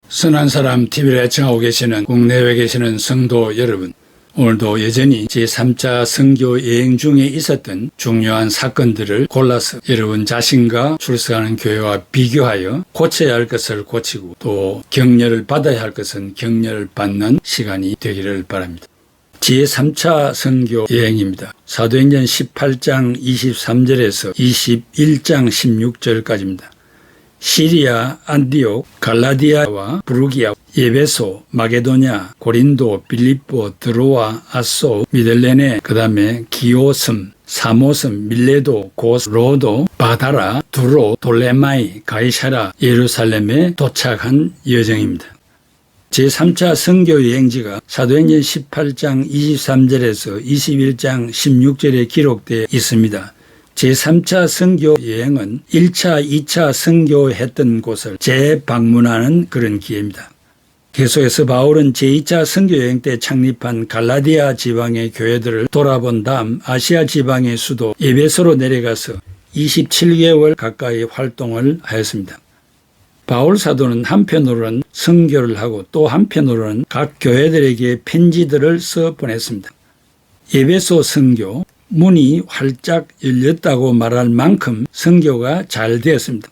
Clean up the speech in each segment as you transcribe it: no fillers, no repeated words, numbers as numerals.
선한 사람 TV를 애청하고 계시는 국내외에 계시는 성도 여러분, 오늘도 여전히 제3차 선교 여행 중에 있었던 중요한 사건들을 골라서 여러분 자신과 출석하는 교회와 비교하여 고쳐야 할 것을 고치고 또 격려를 받아야 할 것은 격려를 받는 시간이 되기를 바랍니다. 제3차 선교 여행입니다. 사도행전 18장 23절에서 21장 16절까지입니다. 시리아, 안디옥, 갈라디아와 부르기아, 에베소, 마게도냐, 고린도, 빌립보, 드로아, 아소, 미들레네, 그 다음에 기오섬, 사모섬, 밀레도, 고스, 로도, 바다라, 두로, 돌레마이, 가이사라, 예루살렘에 도착한 여정입니다. 제3차 선교 여행지가 사도행전 18장 23절에서 21장 16절에 기록되어 있습니다. 제3차 선교 여행은 1차, 2차 선교했던 곳을 재방문하는 그런 기회입니다. 계속해서 바울은 제2차 선교 여행 때 창립한 갈라디아 지방의 교회들을 돌아본 다음 아시아 지방의 수도 에베소로 내려가서 27개월 가까이 활동을 하였습니다. 바울 사도는 한편으로는 선교를 하고 또 한편으로는 각 교회들에게 편지들을 써 보냈습니다. 에베소 선교, 문이 활짝 열렸다고 말할 만큼 선교가 잘 되었습니다.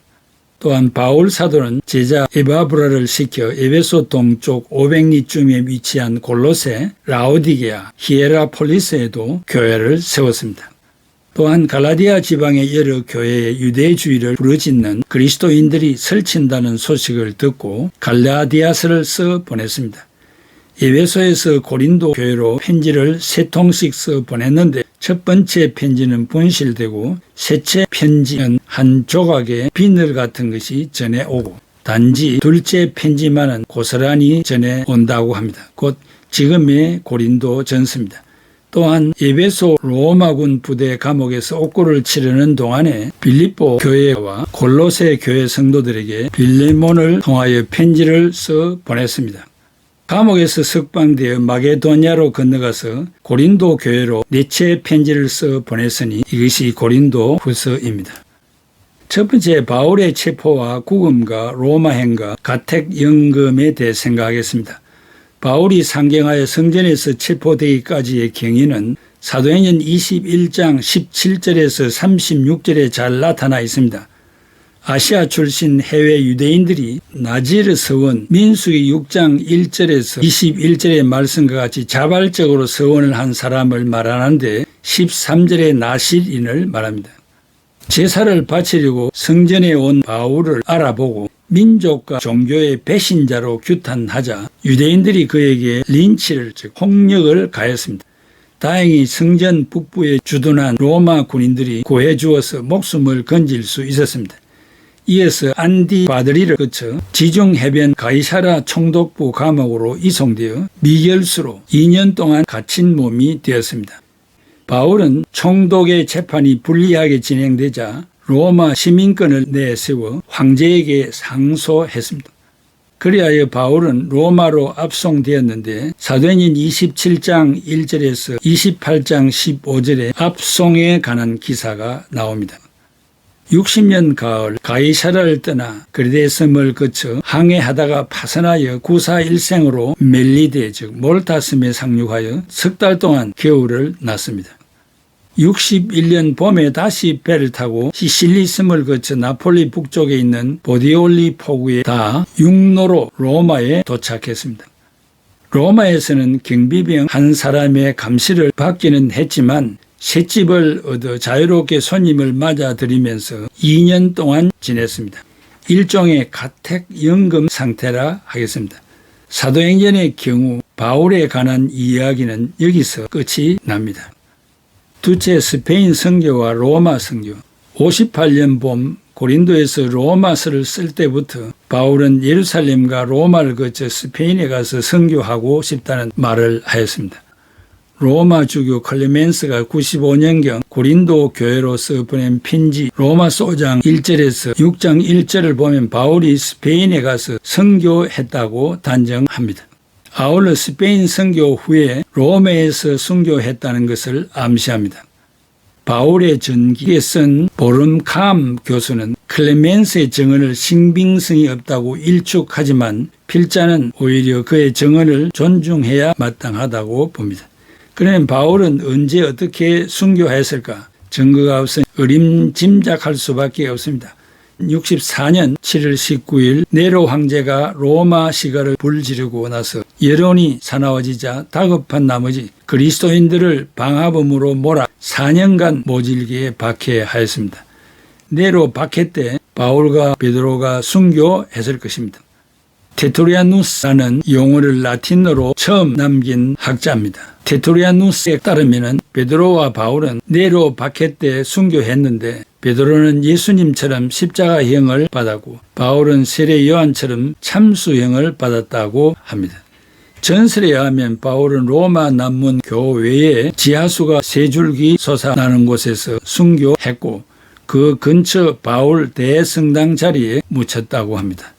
또한 바울 사도는 제자 에바브라를 시켜 에베소 동쪽 500리쯤에 위치한 골로새, 라오디게아, 히에라폴리스에도 교회를 세웠습니다. 또한 갈라디아 지방의 여러 교회에 유대주의를 부르짖는 그리스도인들이 설친다는 소식을 듣고 갈라디아서를 써 보냈습니다. 에베소에서 고린도 교회로 편지를 3통씩 써 보냈는데 첫 번째 편지는 분실되고 셋째 편지는 한 조각의 비늘 같은 것이 전해오고 단지 둘째 편지만은 고스란히 전해온다고 합니다. 곧 지금의 고린도 전서입니다. 또한 에베소 로마군 부대 감옥에서 옥고를 치르는 동안에 빌립보 교회와 골로새 교회 성도들에게 빌레몬을 통하여 편지를 써 보냈습니다. 감옥에서 석방되어 마게도냐로 건너가서 고린도 교회로 4채 편지를 써 보냈으니 이것이 고린도 후서입니다. 첫 번째 바울의 체포와 구금과 로마행과 가택연금에 대해 생각하겠습니다. 바울이 상경하여 성전에서 체포되기까지의 경위는 사도행전 21장 17절에서 36절에 잘 나타나 있습니다. 아시아 출신 해외 유대인들이 나지르 서원 민수기 6장 1절에서 21절의 말씀과 같이 자발적으로 서원을 한 사람을 말하는데 13절의 나실인을 말합니다. 제사를 바치려고 성전에 온 바울을 알아보고 민족과 종교의 배신자로 규탄하자 유대인들이 그에게 린치를 즉 폭력을 가했습니다. 다행히 성전 북부에 주둔한 로마 군인들이 구해주어서 목숨을 건질 수 있었습니다. 이어서 안디바드리를 거쳐 지중 해변 가이사라 총독부 감옥으로 이송되어 미결수로 2년 동안 갇힌 몸이 되었습니다. 바울은 총독의 재판이 불리하게 진행되자 로마 시민권을 내세워 황제에게 상소했습니다. 그리하여 바울은 로마로 압송되었는데 사도행전 27장 1절에서 28장 15절에 압송에 관한 기사가 나옵니다. 60년 가을 가이사라를 떠나 그레데섬을 거쳐 항해하다가 파선하여 구사일생으로 멜리데 즉 몰타섬에 상륙하여 석 달 동안 겨울을 났습니다. 61년 봄에 다시 배를 타고 시실리 섬을 거쳐 나폴리 북쪽에 있는 보디올리 포구에 닿아 육로로 로마에 도착했습니다. 로마에서는 경비병 한 사람의 감시를 받기는 했지만 셋집을 얻어 자유롭게 손님을 맞아들이면서 2년 동안 지냈습니다. 일종의 가택연금 상태라 하겠습니다. 사도행전의 경우 바울에 관한 이야기는 여기서 끝이 납니다. 둘째, 스페인 선교와 로마 선교. 58년 봄 고린도에서 로마서를 쓸 때부터 바울은 예루살렘과 로마를 거쳐 스페인에 가서 선교하고 싶다는 말을 하였습니다. 로마 주교 클레멘스가 95년경 고린도 교회로서 보낸 편지 로마서 5장 1절에서 6장 1절을 보면 바울이 스페인에 가서 선교했다고 단정합니다. 아울러 스페인 선교 후에 로마에서 순교했다는 것을 암시합니다. 바울의 전기에 쓴 보름캄 교수는 클레멘스의 증언을 신빙성이 없다고 일축하지만 필자는 오히려 그의 증언을 존중해야 마땅하다고 봅니다. 그러면 바울은 언제 어떻게 순교했을까? 증거가 없으니 어림짐작할 수밖에 없습니다. 64년 7월 19일 네로 황제가 로마 시가를 불지르고 나서 여론이 사나워지자 다급한 나머지 그리스도인들을 방화범으로 몰아 4년간 모질기에 박해하였습니다. 네로 박해 때 바울과 베드로가 순교했을 것입니다. 테토리아누스라는 용어를 라틴어로 처음 남긴 학자입니다. 테토리아누스에 따르면 베드로와 바울은 네로 박해 때 순교했는데 베드로는 예수님처럼 십자가형을 받았고 바울은 세례 요한처럼 참수형을 받았다고 합니다. 전설에 의하면 바울은 로마 남문 교외에 지하수가 세 줄기 솟아나는 곳에서 순교했고 그 근처 바울 대성당 자리에 묻혔다고 합니다.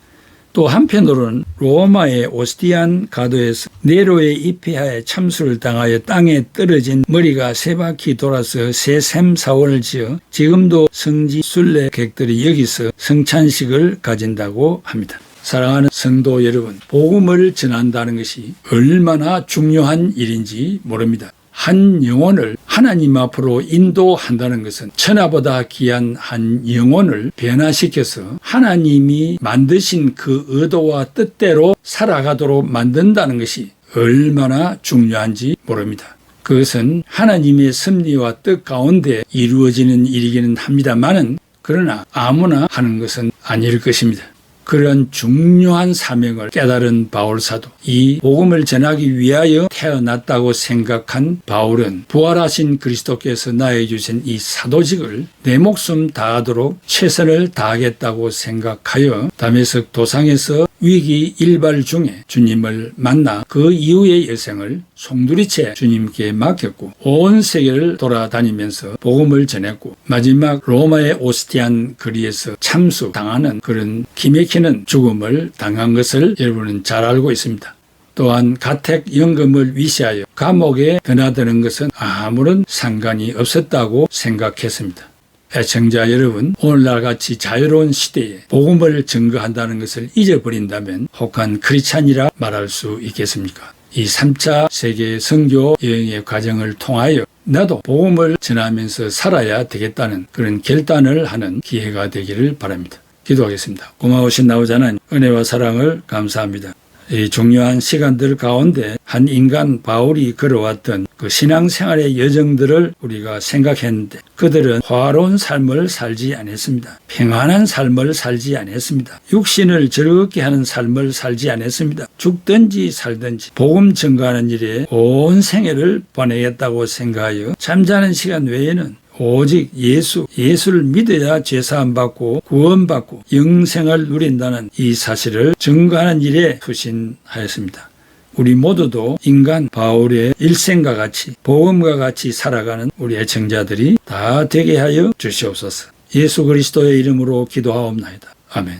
또 한편으로는 로마의 오스티안 가도에서 네로의 입회하에 참수를 당하여 땅에 떨어진 머리가 세 바퀴 돌아서 새샘 사원을 지어 지금도 성지 순례객들이 여기서 성찬식을 가진다고 합니다. 사랑하는 성도 여러분, 복음을 전한다는 것이 얼마나 중요한 일인지 모릅니다. 한 영혼을 하나님 앞으로 인도한다는 것은 천하보다 귀한 한 영혼을 변화시켜서 하나님이 만드신 그 의도와 뜻대로 살아가도록 만든다는 것이 얼마나 중요한지 모릅니다. 그것은 하나님의 섭리와 뜻 가운데 이루어지는 일이기는 합니다만은 그러나 아무나 하는 것은 아닐 것입니다. 그런 중요한 사명을 깨달은 바울사도, 이 복음을 전하기 위하여 태어났다고 생각한 바울은 부활하신 그리스도께서 나에게 주신 이 사도직을 내 목숨 다하도록 최선을 다하겠다고 생각하여 다메섹 도상에서 위기 일발 중에 주님을 만나 그 이후의 여생을 송두리째 주님께 맡겼고 온 세계를 돌아다니면서 복음을 전했고 마지막 로마의 오스티안 거리에서 참수당하는 그런 기맥히는 죽음을 당한 것을 여러분은 잘 알고 있습니다. 또한 가택연금을 위시하여 감옥에 드나드는 것은 아무런 상관이 없었다고 생각했습니다. 애청자 여러분, 오늘날 같이 자유로운 시대에 복음을 증거한다는 것을 잊어버린다면 혹한 크리스찬이라 말할 수 있겠습니까? 이 3차 세계 선교 여행의 과정을 통하여 나도 복음을 전하면서 살아야 되겠다는 그런 결단을 하는 기회가 되기를 바랍니다. 기도하겠습니다. 고마우신 아버지 하나님, 은혜와 사랑을 감사합니다. 이 중요한 시간들 가운데 한 인간 바울이 걸어왔던 그 신앙생활의 여정들을 우리가 생각했는데 그들은 화로운 삶을 살지 않았습니다. 평안한 삶을 살지 않았습니다. 육신을 즐겁게 하는 삶을 살지 않았습니다. 죽든지 살든지 복음 증거하는 일에 온 생애를 보내겠다고 생각하여 잠자는 시간 외에는 오직 예수를 믿어야 죄사함 받고 구원받고 영생을 누린다는 이 사실을 증거하는 일에 투신하였습니다. 우리 모두도 인간 바울의 일생과 같이 복음과 같이 살아가는 우리 애청자들이 다 되게 하여 주시옵소서. 예수 그리스도의 이름으로 기도하옵나이다. 아멘.